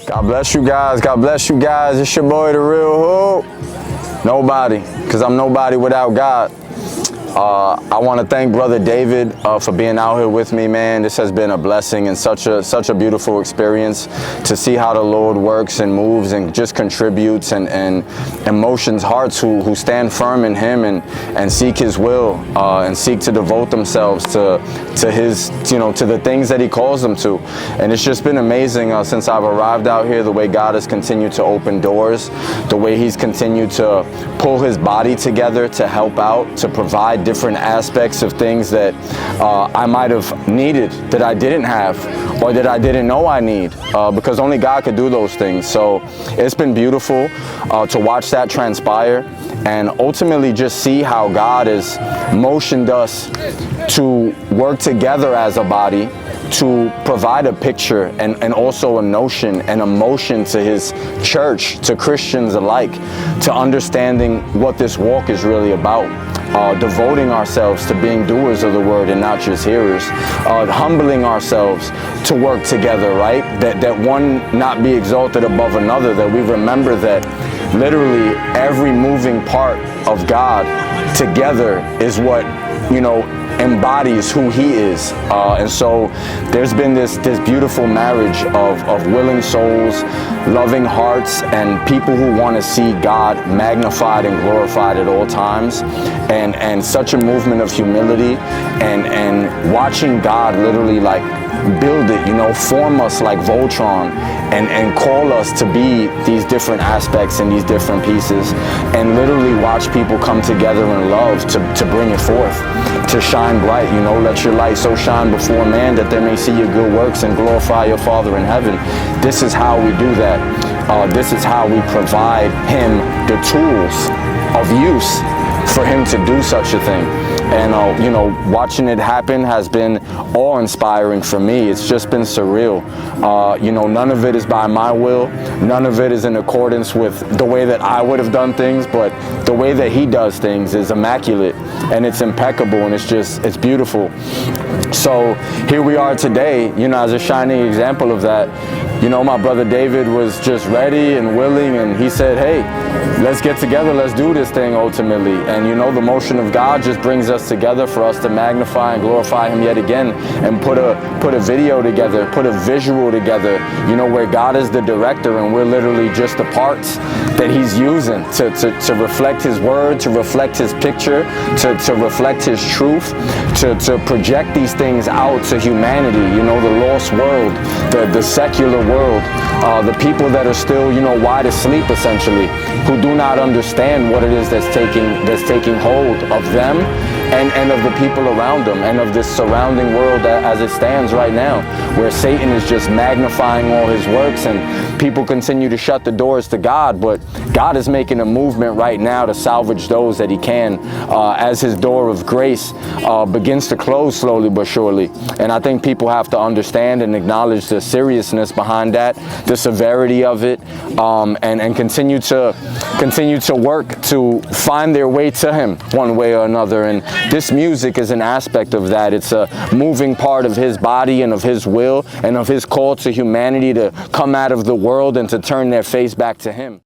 God bless you guys. God bless you guys. It's your boy, the real who? Nobody, because I'm nobody without God. I want to thank Brother David for being out here with me, man. This has been a blessing and such a beautiful experience to see how the Lord works and moves and just contributes and emotions hearts who stand firm in Him and seek His will and seek to devote themselves to His, to the things that He calls them to. And it's just been amazing since I've arrived out here, the way God has continued to open doors, the way He's continued to pull His body together to help out, to provide different aspects of things that I might have needed that I didn't have or that I didn't know I need, because only God could do those things. So it's been beautiful to watch that transpire and ultimately just see how God has motioned us to work together as a body to provide a picture and also a notion and emotion to His church, to Christians alike, to understanding what this walk is really about. Devoting ourselves to being doers of the word and not just hearers, humbling ourselves to work together, right? That one not be exalted above another, that we remember that literally every moving part of God together is what, embodies who He is. And so there's been this beautiful marriage of willing souls, loving hearts, and people who want to see God magnified and glorified at all times, and such a movement of humility and watching God literally like build it, form us like Voltron and call us to be these different aspects and these different pieces, and literally watch people come together in love to bring it forth, to shine bright. Let your light so shine before man that they may see your good works and glorify your Father in heaven. This is how we do that. This is how we provide Him the tools of use for Him to do such a thing. And, watching it happen has been awe-inspiring for me. It's just been surreal. None of it is by my will. None of it is in accordance with the way that I would have done things, but the way that He does things is immaculate and it's impeccable, and it's beautiful. So here we are today, as a shining example of that. My brother David was just ready and willing, and he said, hey, let's get together, let's do this thing ultimately. And the motion of God just brings us together for us to magnify and glorify Him yet again, and put a video together, put a visual together, where God is the director and we're literally just the parts that He's using to reflect His word, to reflect His picture, to reflect His truth, to project these things out to humanity, the lost world, the secular world, the people that are still, wide asleep essentially, who do not understand what it is that's taking hold of them and of the people around them and of this surrounding world as it stands right now, where Satan is just magnifying all his works and people continue to shut the doors to God. But God is making a movement right now to salvage those that He can, as His door of grace begins to close slowly but surely. And I think people have to understand and acknowledge the seriousness behind that, the severity of it, and continue to work to find their way to Him one way or another. And this music is an aspect of that. It's a moving part of His body and of His will and of His call to humanity to come out of the world and to turn their face back to Him.